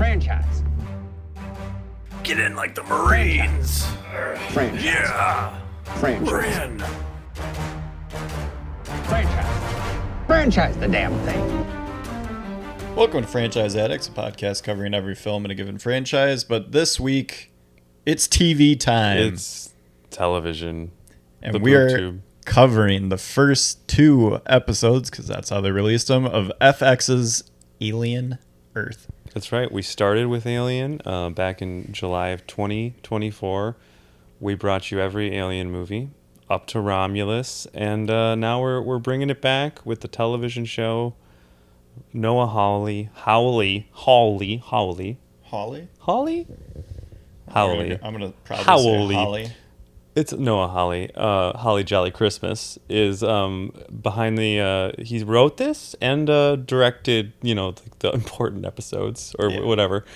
Franchise. Get in like the Marines. Franchise. Yeah. Franchise. We're in. Franchise. Franchise the damn thing. Welcome to Franchise Addicts, a podcast covering every film in a given franchise. But this week, it's TV time. It's television. And we are covering the first two episodes, because that's how they released them, of FX's Alien Earth. That's right. We started with Alien back in July of 2024. We brought you every Alien movie up to Romulus, and now we're bringing it back with the television show. Noah Hawley. Hawley? I'm gonna probably say Holly. It's Noah Hawley. Holly Jolly Christmas is behind the. He wrote this and directed, the important episodes or whatever.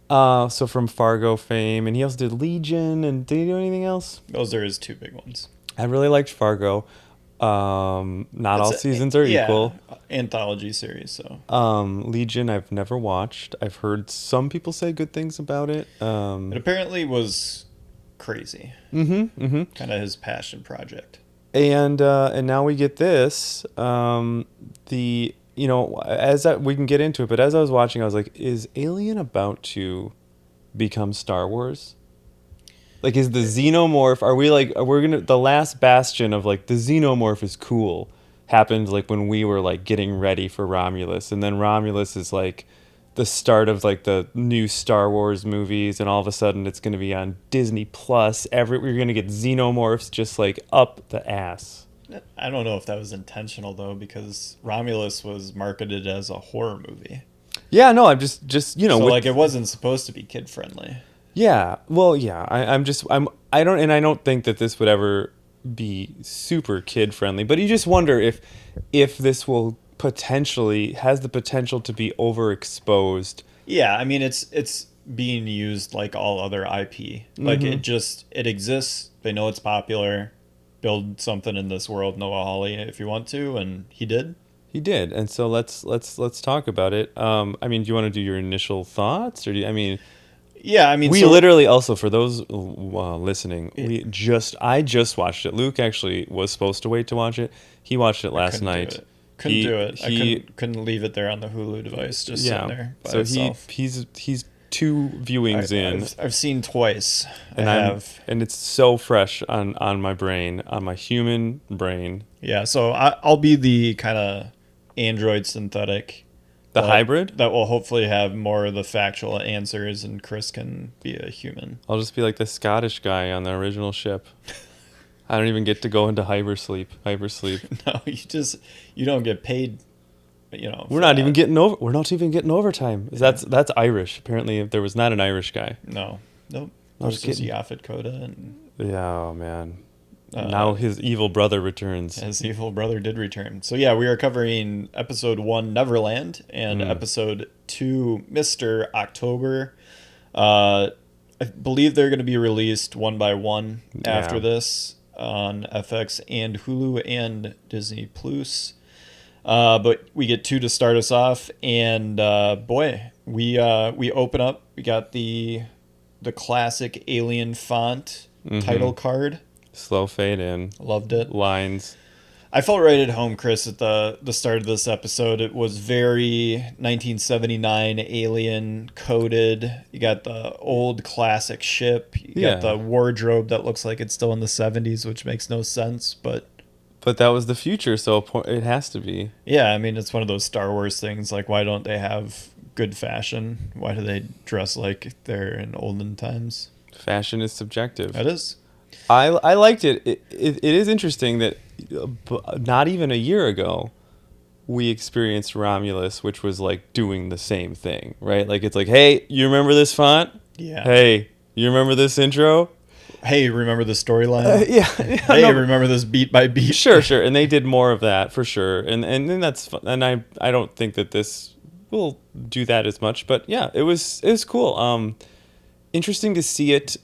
So from Fargo fame, and he also did Legion. And did he do anything else? Those are his two big ones. I really liked Fargo. Not all seasons are equal. Anthology series. So Legion, I've never watched. I've heard some people say good things about it. It apparently was crazy. Kind of his passion project. And now we get this. We can get into it, but as I was watching, I was like, is Alien about to become Star Wars? Like, is the xenomorph, the last bastion of like the xenomorph is cool happened like when we were like getting ready for Romulus, and then Romulus is like the start of like the new Star Wars movies, and all of a sudden it's going to be on Disney Plus. We're going to get xenomorphs just like up the ass. I don't know if that was intentional though, because Romulus was marketed as a horror movie. Yeah, no, I'm just so it wasn't supposed to be kid friendly. Yeah, well, yeah, I don't think that this would ever be super kid friendly, but you just wonder if this will has the potential to be overexposed. Yeah, I mean it's being used like all other IP. Like it exists. They know it's popular. Build something in this world, Noah Hawley, if you want to, and he did. He did, and so let's talk about it. I mean, do you want to do your initial thoughts, or we literally also, for those listening, I just watched it. Luke actually was supposed to wait to watch it. He watched it last night. Couldn't do it. I couldn't leave it there on the Hulu device, just sitting there by itself. He's two viewings in. I've seen twice. And it's so fresh on my brain, on my human brain. Yeah, so I'll be the kind of android synthetic. The hybrid? That will hopefully have more of the factual answers, and Chris can be a human. I'll just be like the Scottish guy on the original ship. I don't even get to go into hypersleep. No, you don't get paid, We're not even getting overtime. That's Irish. Apparently there was not an Irish guy. No. Nope. That was just Yaphet Kotto. Yeah, oh man. Now his evil brother returns. His evil brother did return. So yeah, we are covering episode 1, Neverland, and episode 2, Mr. October. I believe they're going to be released one by one after this on FX and Hulu and Disney Plus. But we get 2 to start us off, and we open up. We got the classic Alien font title card. Slow fade in. Loved it. Lines. I felt right at home, Chris, at the start of this episode. It was very 1979 Alien coded. You got the old classic ship. You got the wardrobe that looks like it's still in the 70s, which makes no sense, but that was the future, so it has to be. Yeah, I mean, it's one of those Star Wars things. Like, why don't they have good fashion? Why do they dress like they're in olden times? Fashion is subjective. It is. I liked it. It is interesting that not even a year ago we experienced Romulus, which was like doing the same thing, right? Like it's like, hey, you remember this font? Yeah. Hey, you remember this intro? Hey, remember the storyline? Yeah. Hey, remember this beat by beat? Sure. And they did more of that for sure. And then that's fun. And I don't think that this will do that as much, but yeah, it was cool. Interesting to see it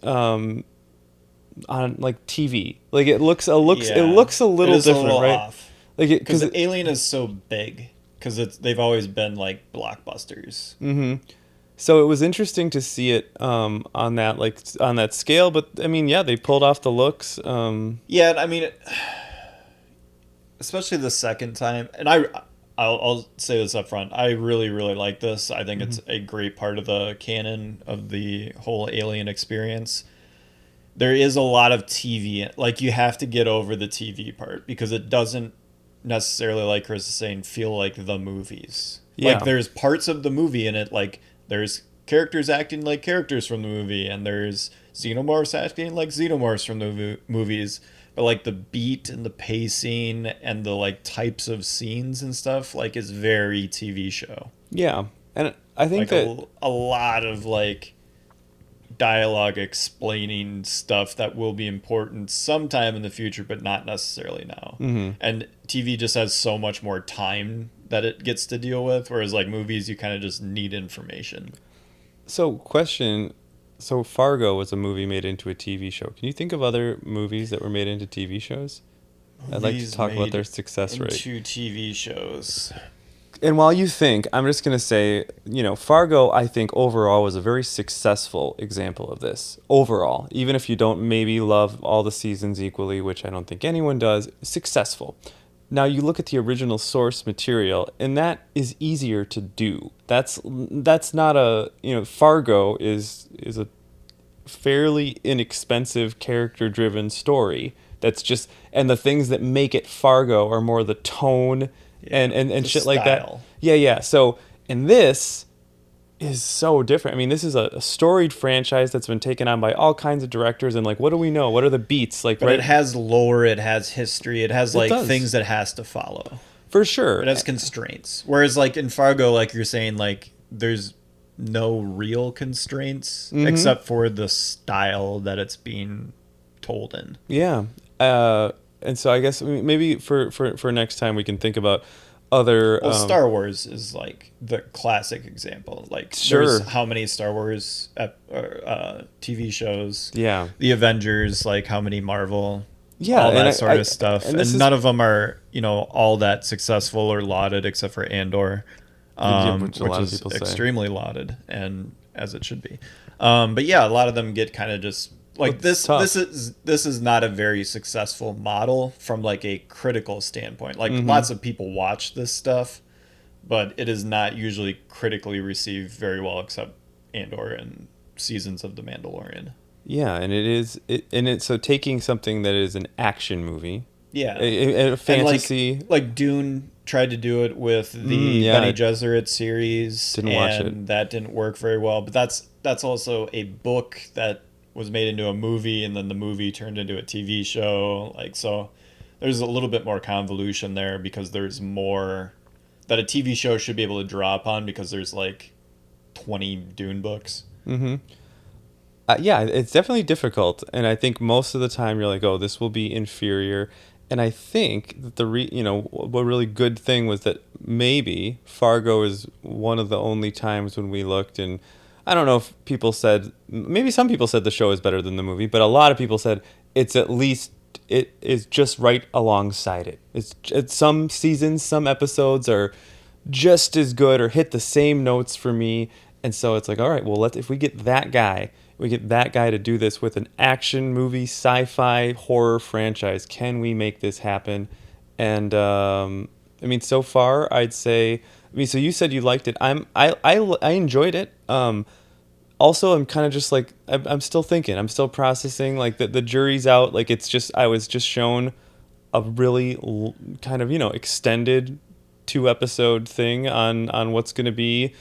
on like TV. Like it looks a little different, right? Off. Like because Alien is so big, because they've always been like blockbusters. Mm-hmm. So it was interesting to see it on that scale, but I mean, yeah, they pulled off the looks. Yeah, I mean, especially the second time, and I'll say this up front. I really, really like this. I think it's a great part of the canon of the whole Alien experience. There is a lot of TV. Like, you have to get over the TV part because it doesn't necessarily, like Chris is saying, feel like the movies. Yeah. Like, there's parts of the movie in it, like, there's characters acting like characters from the movie, and there's xenomorphs acting like xenomorphs from the movies. But, like, the beat and the pacing and the, like, types of scenes and stuff, like, is very TV show. Yeah, and I think Like, that a lot of, like, dialogue explaining stuff that will be important sometime in the future, but not necessarily now. And TV just has so much more time that it gets to deal with, whereas, like, movies, you kind of just need information. So, question. So, Fargo was a movie made into a TV show. Can you think of other movies that were made into TV shows? I'd like to Movies talk about made their success rate. into TV shows. And while you think, I'm just going to say, Fargo, I think overall was a very successful example of this. Overall, even if you don't maybe love all the seasons equally, which I don't think anyone does, successful. Now you look at the original source material, and that is easier to do. That's not a, Fargo is a fairly inexpensive character-driven story. That's just, and the things that make it Fargo are more the tone and shit like that. style. Yeah. So, and this is so different. I mean, this is a storied franchise that's been taken on by all kinds of directors, and like, what do we know? What are the beats? Like, But right? it has lore, it has history, it has, like, does. things it has to follow. For sure. It has constraints. Whereas, like, in Fargo, like you're saying, like, there's no real constraints except for the style that it's being told in. Yeah. And so I guess maybe for next time we can think about other. Well, Star Wars is, like, the classic example. Like, Sure. there's how many Star Wars TV shows? Yeah. The Avengers, like, how many Marvel? Yeah, all and that sort of stuff. and And this is- none of them are, all that successful or lauded except for Andor, which a lot of is people say. extremely lauded, and as it should be. But yeah, a lot of them get kind of just like It's this. tough. This is not a very successful model from, like, a critical standpoint. Like, lots of people watch this stuff, but it is not usually critically received very well, except Andor and seasons of The Mandalorian. Yeah, and so taking something that is an action movie, Yeah, a fantasy. And like Dune tried to do it with the Bene Gesserit series. Didn't watch it. That didn't work very well. But that's also a book that was made into a movie, and then the movie turned into a TV show. Like, so there's a little bit more convolution there because there's more that a TV show should be able to draw upon because there's, like, 20 Dune books. Yeah, it's definitely difficult, and I think most of the time you're like, oh, this will be inferior. And I think that what really good thing was that maybe Fargo is one of the only times when we looked, and I don't know if maybe some people said the show is better than the movie, but a lot of people said it is just right alongside it. It's some seasons, some episodes are just as good or hit the same notes for me, and so it's like, all right, well, if we get that guy to do this with an action movie, sci-fi, horror franchise. Can we make this happen? And I mean, so far, I'd say. I mean, so you said you liked it. I enjoyed it. Also, I'm kind of just like I'm still thinking. I'm still processing. Like the jury's out. Like I was just shown a really kind of extended 2-episode thing on what's going to be.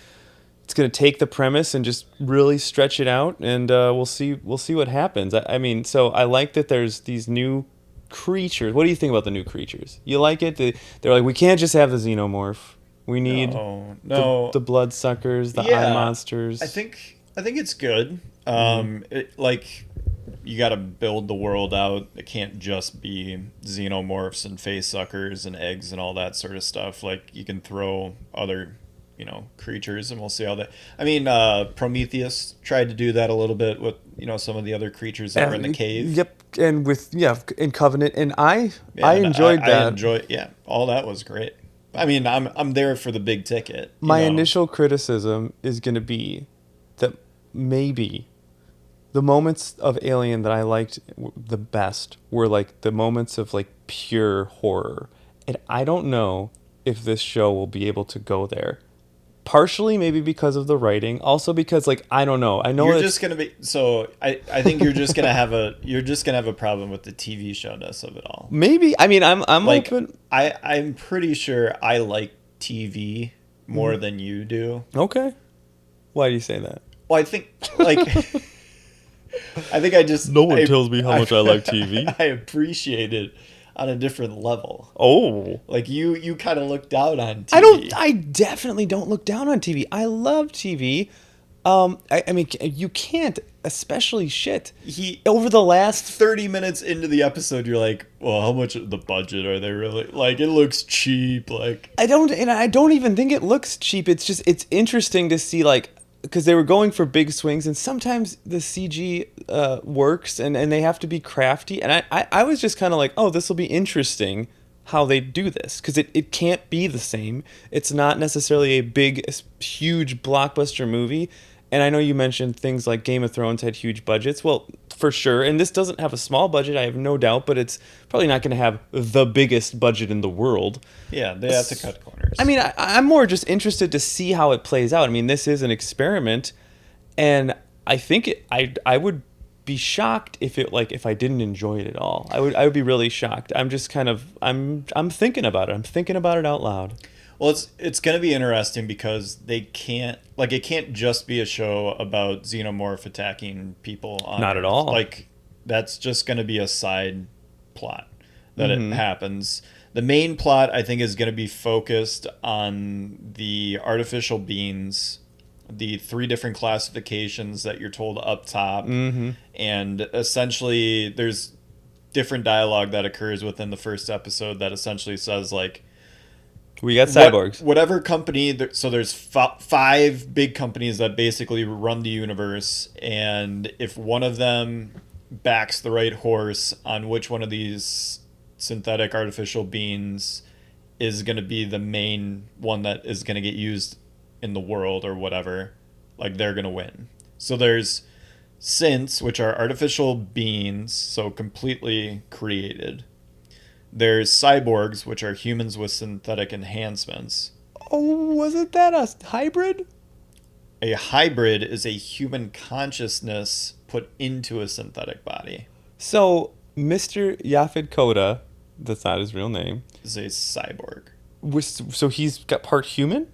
It's going to take the premise and just really stretch it out, and we'll see what happens. I mean, so I like that there's these new creatures. What do you think about the new creatures? You like it? They're like, we can't just have the xenomorph. We need the bloodsuckers, the eye monsters. I think it's good. You got to build the world out. It can't just be xenomorphs and face suckers and eggs and all that sort of stuff. Like, you can throw other creatures, and we'll see how that. I mean, Prometheus tried to do that a little bit with some of the other creatures that were in the cave. Yep, and in Covenant, and I enjoyed that. All that was great. I mean, I'm there for the big ticket. My initial criticism is going to be maybe the moments of Alien that I liked the best were like the moments of like pure horror. And I don't know if this show will be able to go there. Partially maybe because of the writing, also because like I don't know. I know You're it's just gonna be so. I think you're just gonna have a problem with the TV showness of it all. maybe. I mean, I'm Like open. I'm pretty sure I like TV more than you do. Okay. Why do you say that? Well, I think like I think I just No one tells me how much I like TV. I appreciate it on a different level. Oh. Like you kind of look down on TV. I definitely don't look down on TV. I love TV. I mean, you can't, especially shit. Over the last 30 minutes into the episode, you're like, well, how much of the budget are they really? Like, it looks cheap. Like, I don't even think it looks cheap. It's just, it's interesting to see, like, because they were going for big swings, and sometimes the CG works, and they have to be crafty. And I was just kind of like, oh, this will be interesting how they do this, because it can't be the same. It's not necessarily a big, huge blockbuster movie. And I know you mentioned things like Game of Thrones had huge budgets. Well, for sure. And this doesn't have a small budget, I have no doubt, but it's probably not going to have the biggest budget in the world. yeah, they have to cut corners. I mean, I'm more just interested to see how it plays out. I mean, this is an experiment, and I think I would be shocked if I didn't enjoy it at all. I would be really shocked. I'm just kind of I'm thinking about it. I'm thinking about it out loud. Well, it's going to be interesting because it can't just be a show about xenomorph attacking people on Not at Earth. all. Like, that's just going to be a side plot that it happens. The main plot, I think, is going to be focused on the artificial beings, the 3 different classifications that you're told up top, and essentially there's different dialogue that occurs within the first episode that essentially says, like, We got cyborgs. whatever company, so there's 5 big companies that basically run the universe, and if one of them backs the right horse on which one of these synthetic artificial beings is going to be the main one that is going to get used in the world or whatever, like, they're going to win. So there's synths, which are artificial beings, so completely created. There's cyborgs, which are humans with synthetic enhancements. Oh, wasn't that a hybrid? A hybrid is a human consciousness put into a synthetic body. So, Mr. Yaphet Kotto, that's not his real name, Is a cyborg. so he's got part human?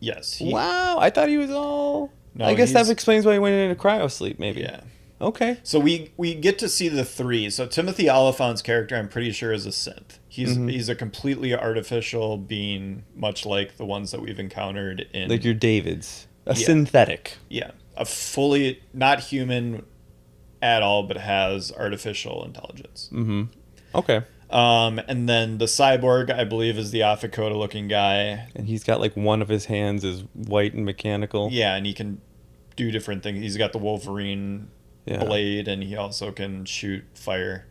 Yes. Wow, I thought he was all... No, I guess that he's- explains why he went into cryosleep, maybe. Yeah. Okay. So we get to see the 3. So Timothy Oliphant's character, I'm pretty sure, is a synth. He's a completely artificial being, much like the ones that we've encountered in... Like your Davids. A Yeah. synthetic. Yeah. A fully not human at all, but has artificial intelligence. Okay. And then the cyborg, I believe, is the Yaphet Kotto looking guy. And he's got like one of his hands is white and mechanical. Yeah, and he can do different things. He's got the Wolverine blade, and he also can shoot fire.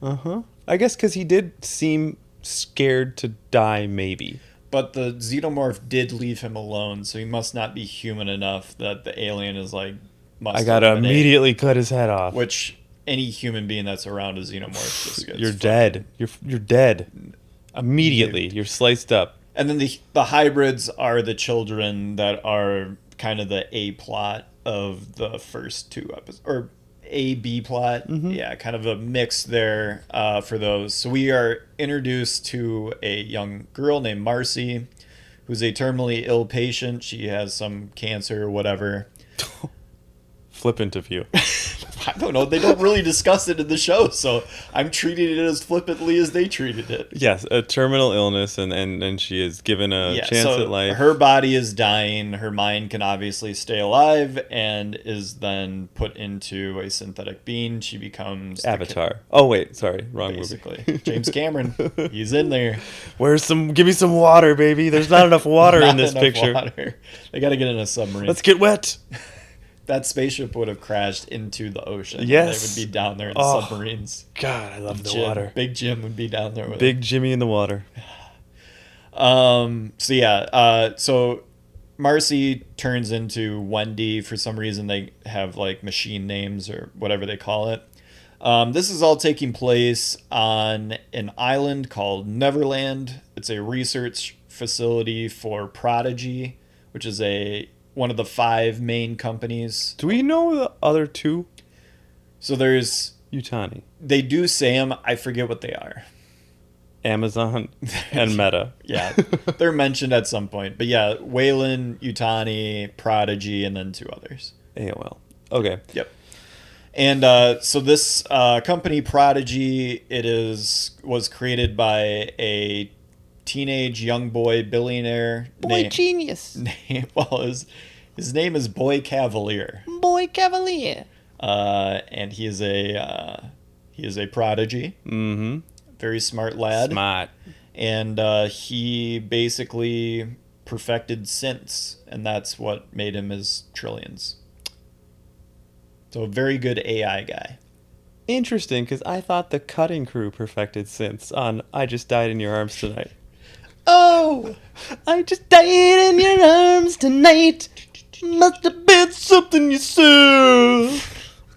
I guess because he did seem scared to die, maybe. But the xenomorph did leave him alone, so he must not be human enough that the alien is like, must I gotta eliminate. immediately cut his head off. Which any human being that's around a xenomorph just gets You're fucking- dead. You're dead. Immediately. You're sliced up. And then the hybrids are the children that are kind of the A plot of the first 2 episodes, or A B plot. Yeah, kind of a mix there for those. So we are introduced to a young girl named Marcy, who's a terminally ill patient. She has some cancer or whatever. Flippant of you. I don't know. They don't really discuss it in the show, so I'm treating it as flippantly as they treated it. Yes, a terminal illness, and she is given a chance so at life. her body is dying. Her mind can obviously stay alive and is then put into a synthetic being. She becomes Avatar. Oh wait, sorry, wrong basically. movie. James Cameron. He's in there. Give me some water, baby. There's not enough water in Not this enough picture. water. They got to get in a submarine. Let's get wet. That spaceship would have crashed into the ocean. Yes. They would be down there in Oh. submarines. God, I love the Jim, water. Big Jim would be down there with Big Jimmy in the water. So Marcy turns into Wendy. For some reason, they have like machine names or whatever they call it. This is all taking place on an island called Neverland. It's a research facility for Prodigy, which is one of the 5 main companies. Do we know the other 2? So there's Utani, they do say them. I forget what they are. Amazon, and Meta. Yeah, they're mentioned at some point. But yeah, Waylon, Utani, Prodigy, and then 2 others. AOL. Okay. Yep. And so this company, Prodigy, was created by a teenage young boy billionaire. Genius. His name is Boy Cavalier. Boy Cavalier. And he is a prodigy. Mm-hmm. Very smart lad. Smart. And he basically perfected synths, and that's what made him his trillions. So a very good AI guy. Interesting, because I thought the cutting crew perfected synths on I Just Died in Your Arms Tonight. Oh, I just died in your arms tonight. Must have been something you said.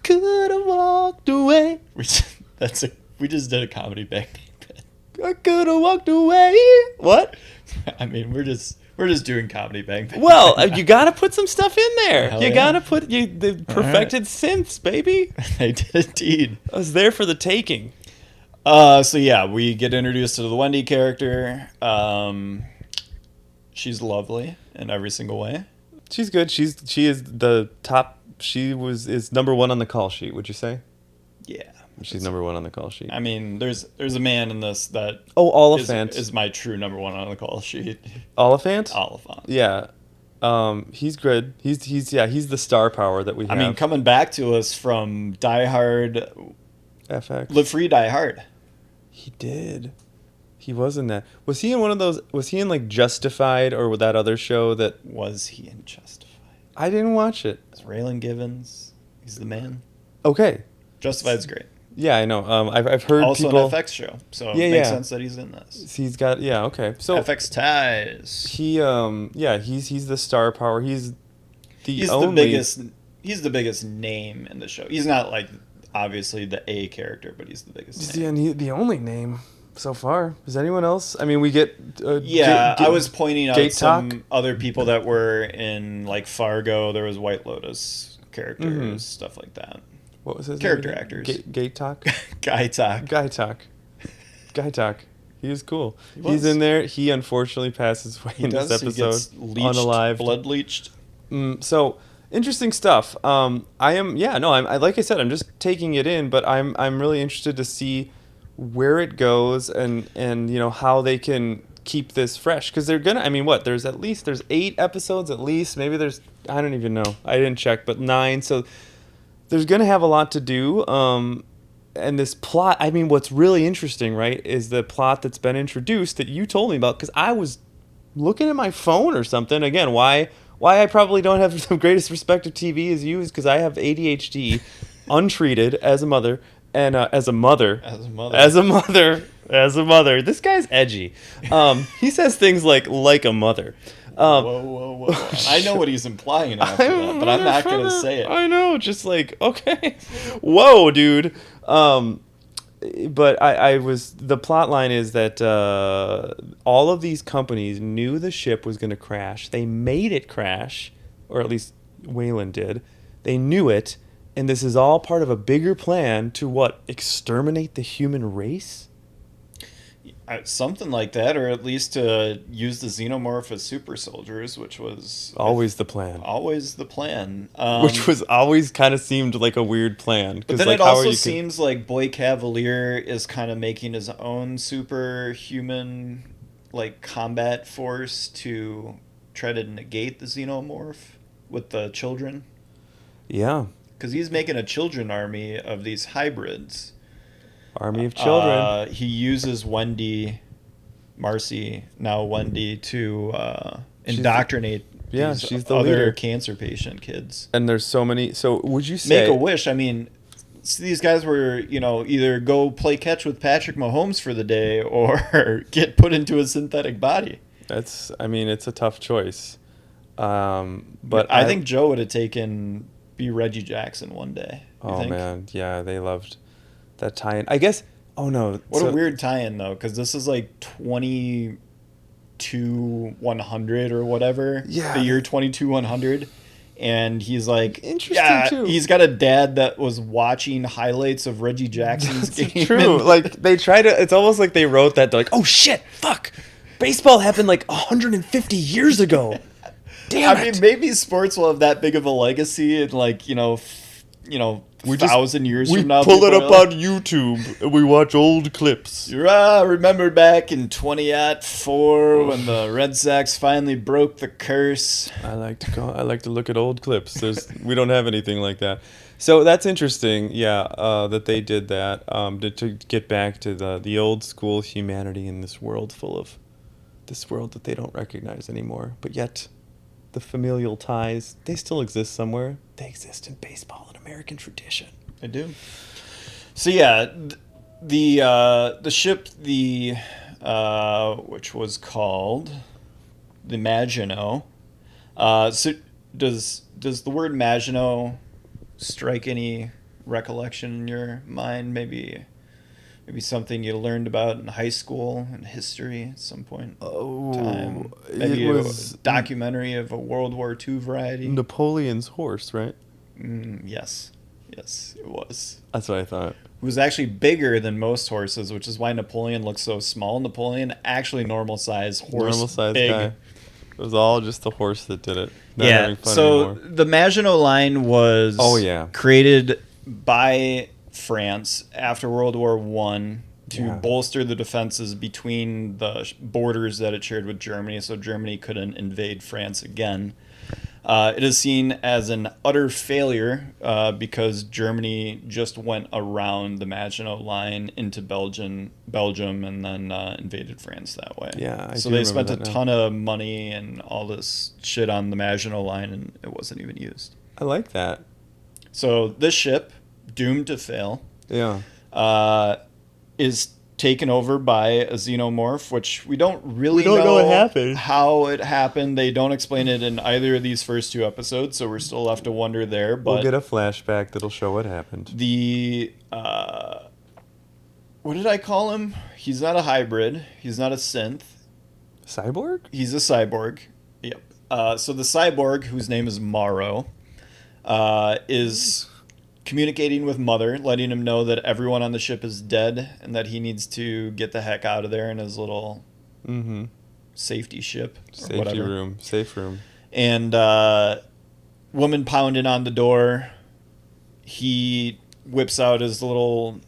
Could have walked away. We just did a comedy bang bit. I could have walked away. What? I mean, we're just doing comedy bang bang. Well, you gotta put some stuff in there. Hell You yeah. gotta put the perfected synths, baby. I did indeed. I was there for the taking. So yeah, we get introduced to the Wendy character. She's lovely in every single way. She's good. She is the top. Is number 1 on the call sheet. Would you say? Yeah. She's number 1 on the call sheet. I mean, there's a man in this that Oliphant is my true number 1 on the call sheet. Oliphant. Oliphant. Yeah. He's good. He's the star power that we have. I mean, coming back to us from Die Hard, FX. Live Free, Die Hard. He did. He was in that. Was he in one of those? Was he in like Justified or that other show that? Was he in Justified? I didn't watch it. It's Raylan Givens. He's the man. Okay. Justified's great. Yeah, I know. I've heard Also people. an FX show, so it Yeah, makes yeah. sense that he's in this. He's got okay. So FX ties. he's the star power. He's He's only the biggest. He's the biggest name in the show. He's not like obviously the A character, but he's the biggest name. the only name so far. Is anyone else? I mean, we get I was pointing out Gate some Talk? other people that were in like Fargo. There was White Lotus characters, Mhm. stuff like that. What was his Character name? actors. Gate Talk. Guy talk. Guy Talk. Guy Talk. He was cool. was. He's in there. He unfortunately passes away in this He episode. gets leached, Unalived. blood leached. So interesting stuff. I like I said, I'm just taking it in, but I'm really interested to see where it goes and how they can keep this fresh, because they're gonna. I mean, there's 8 episodes at least. Maybe there's, I don't even know. I didn't check, but 9. So there's gonna have a lot to do. And this plot, I mean, what's really interesting, right, is the plot that's been introduced that you told me about, because I was looking at my phone or something. Again, why I probably don't have the greatest respect of TV as you is because I have ADHD, untreated as a mother, and as a mother. This guy's edgy. He says things like a mother. Whoa. I know what he's implying after that, but I'm not going to say it. I know, just like, okay. Whoa, dude. But the plot line is that all of these companies knew the ship was going to crash. They made it crash, or at least Waylon did. They knew it, and this is all part of a bigger plan to exterminate the human race? Something like that, or at least to use the xenomorph as super soldiers, which was Always the plan. always the plan. Which was always kind of seemed like a weird plan. But then it also seems like Boy Cavalier is kind of making his own superhuman combat force to try to negate the xenomorph with the children. Yeah. Because he's making a children army of these hybrids. Army of children. He uses Marcy, now Wendy, to indoctrinate she's the other leader. cancer patient kids. And there's so many. So would you say... Make a wish. I mean, these guys were, either go play catch with Patrick Mahomes for the day or get put into a synthetic body. It's a tough choice. But I think Joe would have taken be Reggie Jackson one day. You Oh think? man, yeah, they loved that tie-in. I guess. Oh no, What a weird tie-in though, because this is like 22-100 or whatever. Yeah. The year 22-100. And he's like, Interesting, too. He's got a dad that was watching highlights of Reggie Jackson's game. True. Like they try to. It's almost like they wrote that. They're like, oh shit, fuck, baseball happened like 150 years ago. Damn I it. mean, maybe sports will have that big of a legacy in like, We just- 1,000 years we from now. pull it people up are on YouTube and we watch old clips. remember back in 2004 when the Red Sox finally broke the curse. I like to look at old clips. We don't have anything like that. So that's interesting. Yeah, that they did that to get back to the old school humanity in this world that they don't recognize anymore. But yet, the familial ties, they still exist somewhere. They exist in baseball and American tradition. I do. So yeah, the ship, which was called the Maginot. So does the word Maginot strike any recollection in your mind? Maybe something you learned about in high school in history at some point. Time. Maybe it a was documentary of a World War II variety. Napoleon's horse, right? Yes, it was. That's what I thought. It was actually bigger than most horses, which is why Napoleon looks so small. Napoleon, actually normal size horse, Normal size big. guy. It was all just the horse that did it. Not having fun So anymore. the Maginot Line was created by France after World War I to bolster the defenses between the borders that it shared with Germany, so Germany couldn't invade France again. It is seen as an utter failure because Germany just went around the Maginot Line into Belgium and then invaded France that way. Yeah, so do they spent a remember that now. ton of money and all this shit on the Maginot Line, and it wasn't even used. I like that. So this ship, doomed to fail, Yeah. is taken over by a xenomorph, which we don't really don't know what happened. how it happened. They don't explain it in either of these first two episodes, so we're still left to wonder there. But We'll get a flashback that'll show what happened. the what did I call him? He's not a hybrid. He's not a synth. Cyborg? He's a cyborg. Yep. So the cyborg, whose name is Morrow, is communicating with Mother, letting him know that everyone on the ship is dead and that he needs to get the heck out of there in his little safety ship. Or whatever. Safe room. And woman pounding on the door. He whips out his little,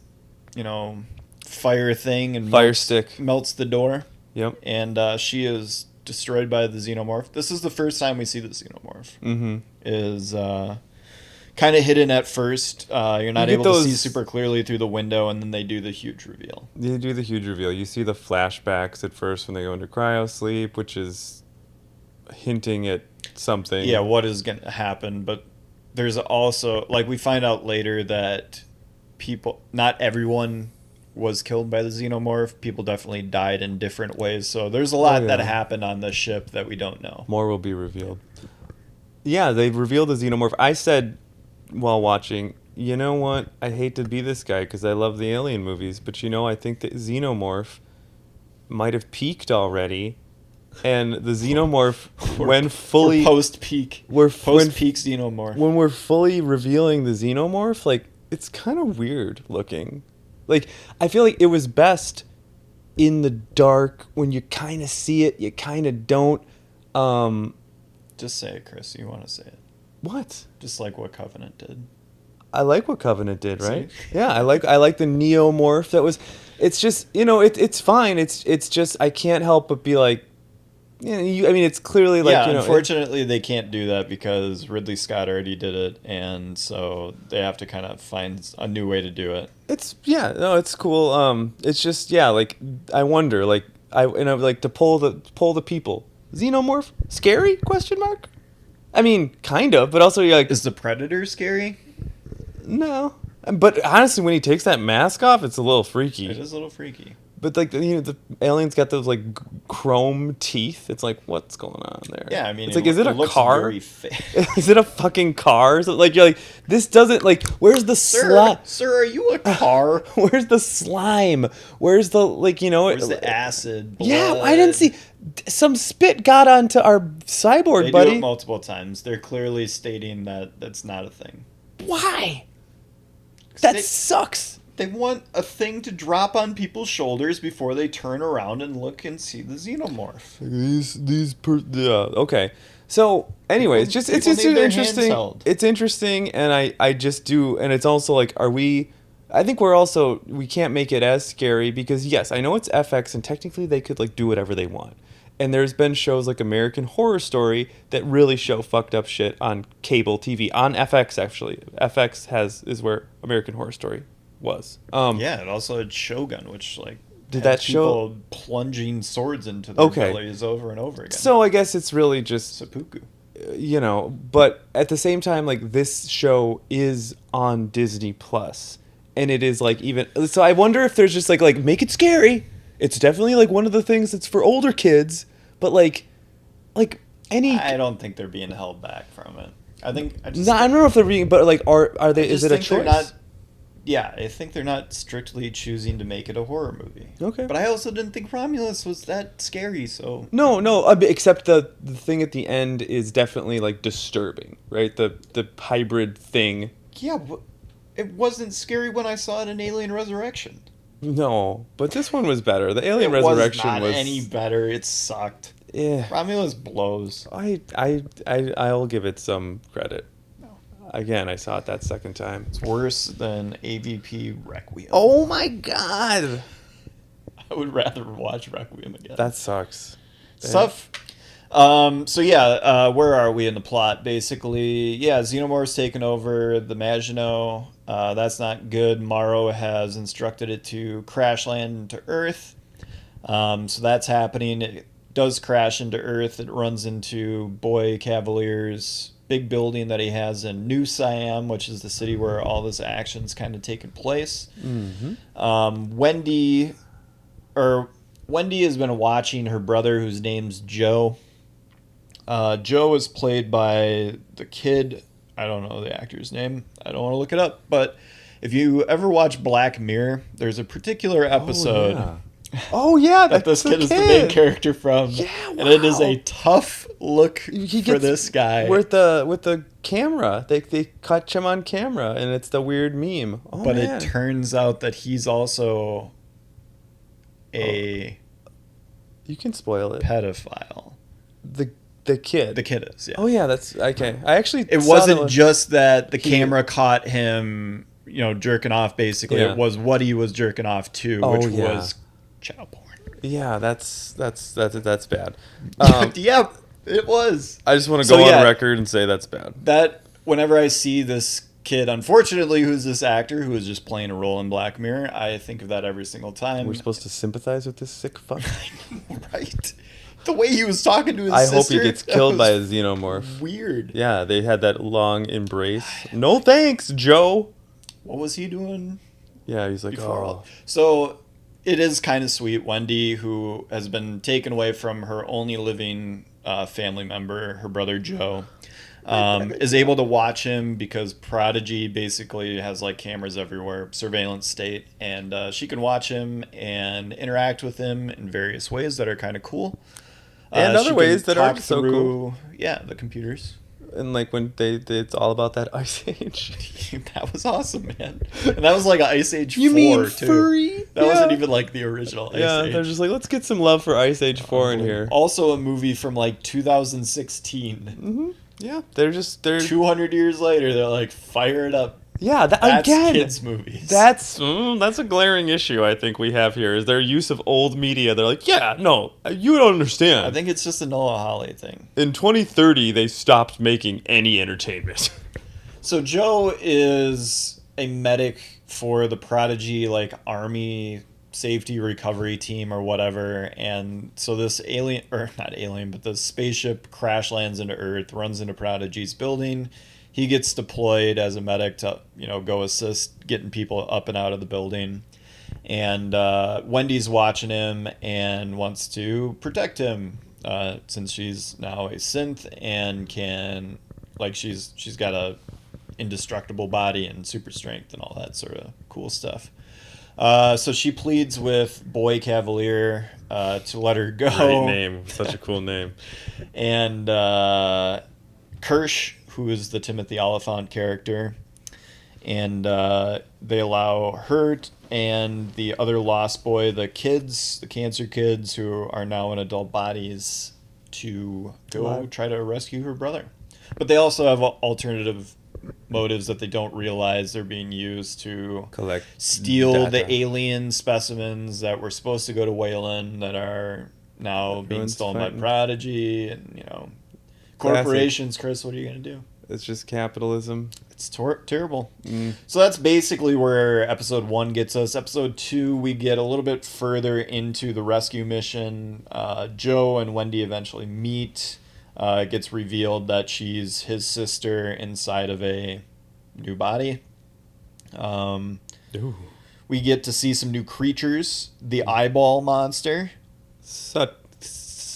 fire thing and Fire stick. melts the door. Yep. And she is destroyed by the xenomorph. This is the first time we see the xenomorph. Mm-hmm. Is kind of hidden at first. You're not able to see those- super clearly through the window, and then they do the huge reveal. They do the huge reveal. You see the flashbacks at first when they go into cryo sleep, which is hinting at something. Yeah, what is going to happen? But there's also, we find out later that not everyone was killed by the xenomorph. People definitely died in different ways. So there's a lot that happened on this ship that we don't know. More will be revealed. Yeah, they've revealed the xenomorph. I said while watching, you know what? I hate to be this guy because I love the Alien movies, but I think the xenomorph might have peaked already, and the xenomorph, when fully post-peak, post-peak xenomorph. when we're fully revealing the xenomorph, it's kind of weird looking. I feel like it was best in the dark when you kind of see it, you kind of don't. Just say it, Chris. You want to say it. What? Just like what Covenant did. I like what Covenant did, right? See? Yeah, I like the neomorph. That was, it's just it's fine. It's just I can't help but be like, it's clearly unfortunately they can't do that because Ridley Scott already did it, and so they have to kind of find a new way to do it. It's cool. It's just I wonder to poll the people. Xenomorph scary? Question mark. I mean, kind of, but also you're like, Is the Predator scary? no. But honestly, when he takes that mask off, it's a little freaky. It is a little freaky. But like the alien's got those like chrome teeth. It's like, what's going on there? Yeah, I mean, it's like, is it a looks car? very fake. Is it a fucking car? So like you're like, this doesn't like. Where's the slime? Sir, are you a car? Where's the slime? Where's the like Where's the acid? Yeah, blood? I didn't see. Some spit got onto our cyborg, They buddy. do it multiple times. They're clearly stating that that's not a thing. Why? That They- sucks. They want a thing to drop on people's shoulders before they turn around and look and see the xenomorph. Okay. So, anyways, People- just it's people just need their interesting. hands held. It's interesting, and I just do, and it's also like, are we? I think we can't make it as scary because yes, I know it's FX, and technically they could like do whatever they want. And there's been shows like American Horror Story that really show fucked up shit on cable TV on FX. Actually, FX is where American Horror Story was. Yeah, it also had Shogun, which like Did had that show- people plunging swords into their Okay. bellies over and over again? So I guess it's really just seppuku. but at the same time, like this show is on Disney Plus, and it is like even so. I wonder if there's just like make it scary. It's definitely like one of the things that's for older kids, but like any. I don't think they're being held back from it. I just No, I don't know if they're being, but like are they? I Is just it a think they're choice? not. Yeah, I think they're not strictly choosing to make it a horror movie. Okay. But I also didn't think Romulus was that scary, so No, except the thing at the end is definitely like disturbing, right? The hybrid thing. yeah, but it wasn't scary when I saw it in Alien Resurrection. No, but this one was better. The Alien It Resurrection was not was any better. It sucked. Yeah. Romulus blows. I'll give it some credit. Again, I saw it that second time. It's worse than AVP Requiem. Oh my god, I would rather watch Requiem again. that sucks. Stuff. So yeah, where are we in the plot? Basically, yeah, Xenomorph's taken over the Maginot. That's not good. Morrow has instructed it to crash land to Earth. So that's happening. It does crash into Earth. It runs into Boy Cavalier's big building that he has in New Siam, which is the city where all this action's kind of taken place. Mm-hmm. Wendy has been watching her brother, whose name's Joe. Joe is played by the kid. I don't know the actor's name. I don't want to look it up. But if you ever watch Black Mirror, there's a particular episode Oh yeah, that this that's kid is the main character from. Yeah, And it is wow. a tough look He for gets this guy. with the camera. They catch him on camera, and it's the weird meme. Oh, But man. it turns out that he's also a You can spoil it. pedophile. The kid. The kid is, yeah. Oh yeah, that's okay. I actually. It saw wasn't the- just that the camera caught him, jerking off. Basically, Yeah. it was what he was jerking off to, Oh, which yeah. was child porn. Yeah, that's bad. Yeah, it was. I just want to So, go yeah. on record and say that's bad. That whenever I see this kid, unfortunately, who's this actor who is just playing a role in Black Mirror, I think of that every single time. We're supposed to sympathize with this sick fuck. Right? The way he was talking to his I sister. hope he gets that killed by a was xenomorph. Weird. Yeah, they had that long embrace. No thanks, Joe. What was he doing? Yeah, he's like, Before oh. all. So it is kind of sweet. Wendy, who has been taken away from her only living family member, her brother Joe, is able to watch him because Prodigy basically has like cameras everywhere, surveillance state, and she can watch him and interact with him in various ways that are kind of cool. And She other can ways that talk aren't so cool. Yeah, the computers. And like when it's all about that Ice Age. That was awesome, man. And that was like Ice Age 4, You mean too. furry? That Yeah. wasn't even like the original Ice Yeah, Age. they're just like, let's get some love for Ice Age 4 in here. Also a movie from like 2016. Yeah, they're 200 years later, they're like, fire it up. yeah. That's Again, kids' movies. that's a glaring issue I think we have here is their use of old media. They're like, yeah, no, you don't understand. I think it's just a Noah Hawley thing. In 2030, they stopped making any entertainment. So Joe is a medic for the Prodigy, like, army safety recovery team or whatever, and so this alien, or not alien, but the spaceship crash lands into Earth, runs into Prodigy's building. He gets deployed as a medic to, go assist getting people up and out of the building. And Wendy's watching him and wants to protect him since she's now a synth and can, like, she's got a indestructible body and super strength and all that sort of cool stuff. So she pleads with Boy Cavalier to let her go. Great name. Such a cool name. And Kirsch, who is the Timothy Oliphant character, and they allow her and the other lost boy, the cancer kids who are now in adult bodies, to go try to rescue her brother. But they also have alternative motives that they don't realize they're being used to steal data. the alien specimens that were supposed to go to Wayland that are now being stolen by Prodigy. And, you know, corporations, Chris, what are you going to do? It's just capitalism. It's terrible. So that's basically where episode 1 gets us. Episode 2, we get a little bit further into the rescue mission. Joe and Wendy eventually meet. It gets revealed that she's his sister inside of a new body. We get to see some new creatures. The eyeball monster. So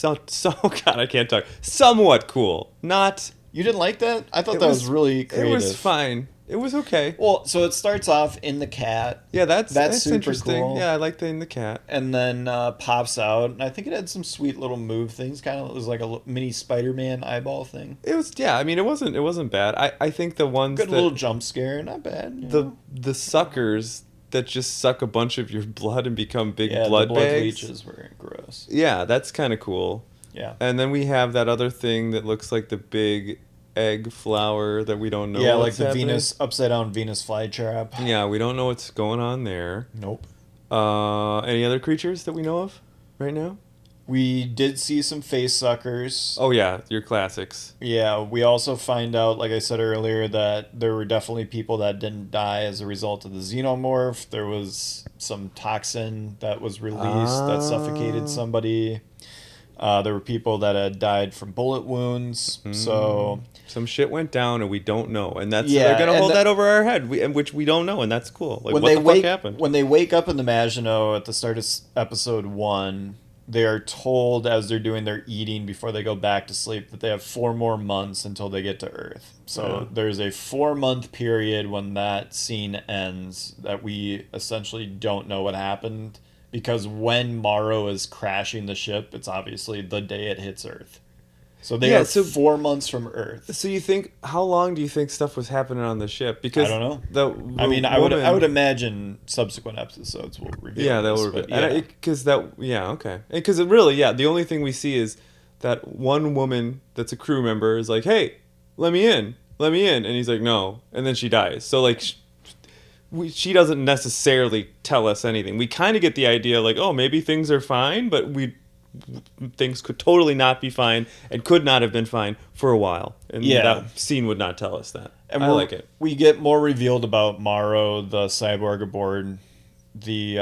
God, I can't talk. Somewhat cool. Not. You didn't like that? I thought that was really creative. It was fine. It was okay. Well, so it starts off in the cat. Yeah, that's super interesting. cool. Yeah, I like the in the cat. And then pops out. And I think it had some sweet little move things. Kind of, it was like a mini Spider-Man eyeball thing. It was, yeah. I mean, it wasn't bad. I think the ones good little jump scare, not bad. The suckers that just suck a bunch of your blood and become big blood bags. leeches were gross. Yeah, that's kind of cool. Yeah. And then we have that other thing that looks like the big egg flower that we don't know. Yeah, like what's the happening. Venus upside down Venus flytrap. Yeah, we don't know what's going on there. Nope. Any other creatures that we know of right now? We did see some face suckers. Oh yeah, your classics. Yeah, we also find out, like I said earlier, that there were definitely people that didn't die as a result of the xenomorph. There was some toxin that was released that suffocated somebody. There were people that had died from bullet wounds. So some shit went down and we don't know, and that's Yeah, they're gonna and hold that over our head, which we don't know, and that's cool. Like, when what they the wake fuck happened? when they wake up in the Maginot at the start of episode 1, they are told as they're doing their eating before they go back to sleep that they have 4 more months until they get to Earth. So there's a 4-month period when that scene ends that we essentially don't know what happened, because when Morrow is crashing the ship, it's obviously the day it hits Earth. So they are 4 months from Earth. So you think, how long do you think stuff was happening on the ship? Because I don't know. I would imagine subsequent episodes will reveal. Yeah, they'll reveal. Because because the only thing we see is that one woman that's a crew member is like, "Hey, let me in," and he's like, "No," and then she dies. So like, she doesn't necessarily tell us anything. We kind of get the idea, like, oh, maybe things are fine, but things could totally not be fine and could not have been fine for a while. And that scene would not tell us that. And I like it. We get more revealed about Morrow, the cyborg aboard the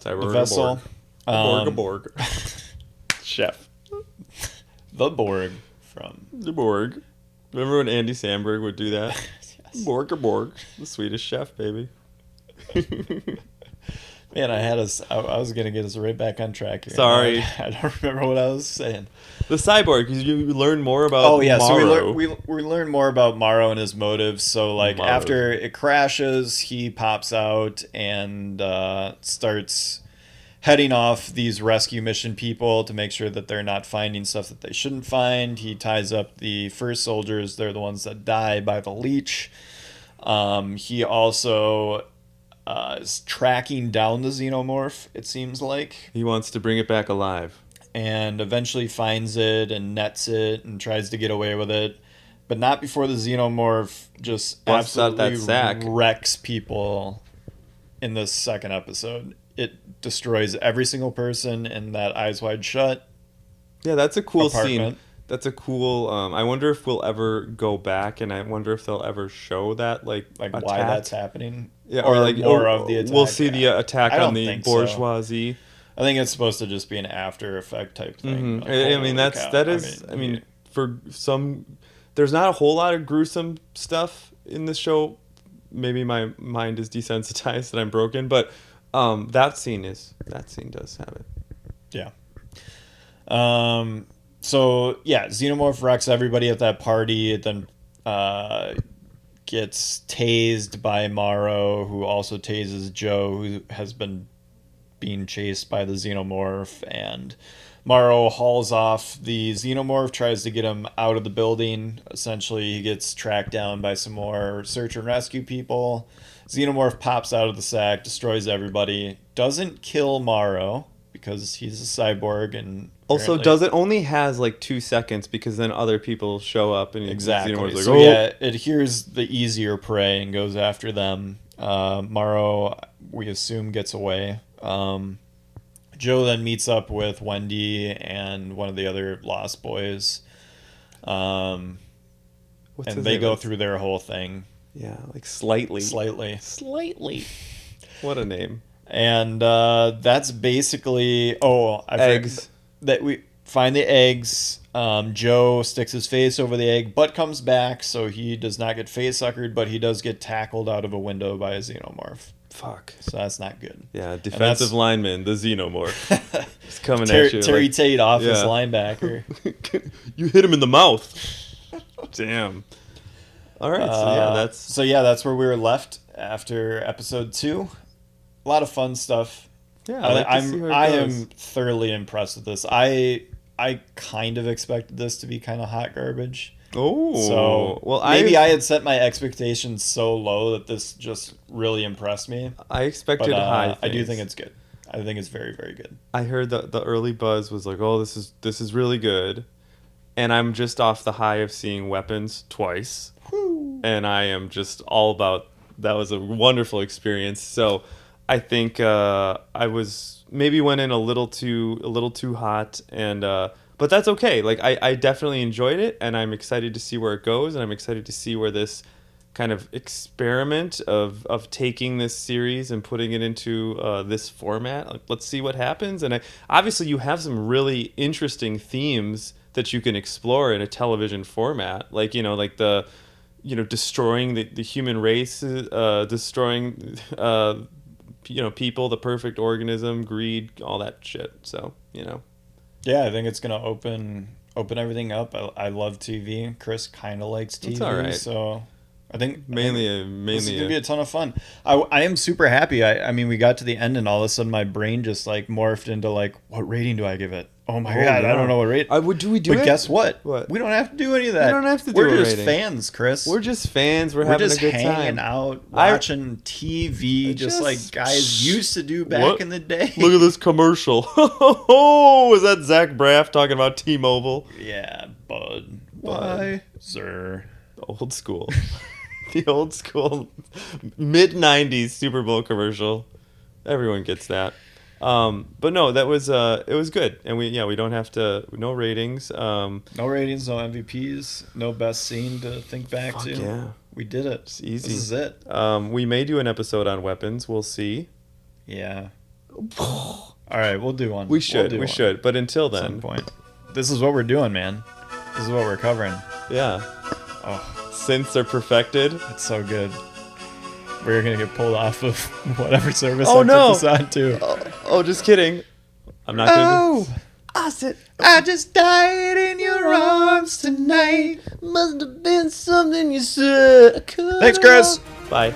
vessel. Borg. Chef. The Borg from... The Borg. Remember when Andy Samberg would do that? Yes. Borg, the Swedish chef, baby. Man, I was going to get us right back on track here. Sorry. I don't remember what I was saying. The cyborg, because you learn more about Morrow. So we learn more about Morrow and his motives. So, like, after it crashes, he pops out and starts heading off these rescue mission people to make sure that they're not finding stuff that they shouldn't find. He ties up the first soldiers. They're the ones that die by the leech. He also... is tracking down the xenomorph, it seems like. He wants to bring it back alive. And eventually finds it and nets it and tries to get away with it. But not before the xenomorph just busts out that absolutely sack. Wrecks people in this second episode. It destroys every single person in that Eyes Wide Shut. Yeah, that's a cool apartment. Scene. That's a cool... I wonder if we'll ever go back, and I wonder if they'll ever show that, like why that's happening. Yeah, or like more of the attack. We'll see the attack on the bourgeoisie. So. I think it's supposed to just be an After Effect type thing. Mm-hmm. Like, I mean, that is. For some, there's not a whole lot of gruesome stuff in this show. Maybe my mind is desensitized and I'm broken, but That scene does have it. Yeah. So yeah, Xenomorph wrecks everybody at that party. Then gets tased by Morrow, who also tases Joe, who has been being chased by the Xenomorph. And Morrow hauls off the Xenomorph, tries to get him out of the building. Essentially, he gets tracked down by some more search and rescue people. Xenomorph pops out of the sack, destroys everybody. Doesn't kill Morrow because he's a cyborg and Also, apparently- only has like 2 seconds because then other people show up and Exactly. Xenomorph's like, So oh. yeah, it hears the easier prey and goes after them. Morrow, we assume, gets away. Joe then meets up with Wendy and one of the other Lost Boys. What's And his they name? go through their whole thing Yeah, like slightly. slightly. What a name. And that's basically Eggs. that we find the eggs. Joe sticks his face over the egg, but comes back, so he does not get face suckered, but he does get tackled out of a window by a Xenomorph. Fuck. So that's not good. Yeah, defensive lineman, the Xenomorph. He's coming Terry, at you. Terry like, Tate, office yeah. linebacker. You hit him in the mouth. Damn. All right, So that's where we were left after episode 2. A lot of fun stuff. Yeah, I like to see where it I goes. am thoroughly impressed with this. I kind of expected this to be kind of hot garbage. Oh, So well, maybe I had set my expectations so low that this just really impressed me. I expected But high. I do things. think it's good. I think it's very, very good. I heard the early buzz was like, oh, this is really good, and I'm just off the high of seeing Weapons twice, and I am just all about. That was a wonderful experience. So, I think I was maybe went in a little too hot, and but that's okay. Like I definitely enjoyed it, and I'm excited to see where it goes, and I'm excited to see where this kind of experiment of taking this series and putting it into this format. Like, let's see what happens. And obviously you have some really interesting themes that you can explore in a television format, like like the destroying the human race, destroying people, the perfect organism, greed, all that shit. So Yeah, I think it's gonna open everything up. I love TV. Chris kind of likes TV, It's all right. So I think mainly this is gonna be a ton of fun. I am super happy. I mean, we got to the end, and all of a sudden, my brain just like morphed into like, what rating do I give it? Oh my god, yeah. I don't know what rate. Do we do But it? guess what? What? We don't have to do any of that. We don't have to do We're a just rating. fans, Chris. We're just fans. We're We're having just a good hanging time. out, I- watching TV, just like guys used to do back What? in the day. Look at this commercial. Oh, is that Zach Braff talking about T-Mobile? Yeah, bud. Why, sir? Old school. The old school mid-90s Super Bowl commercial. Everyone gets that. But no, that was it was good. And we don't have to, no ratings. No ratings, no MVPs, no best scene to think back to. yeah. We did it. It's easy. This is it. We may do an episode on weapons. We'll see. Yeah. All right, we'll do one. We should. We'll do We one should. But until At some then, point. This is what we're doing, man. This is what we're covering. yeah. Oh, Synths are perfected. it's so good. We're gonna get pulled off of whatever service Oh, I no. put this on to. Oh, just kidding. I'm not gonna. I just died in your arms tonight. Must have been something you said. Thanks, Chris. Bye.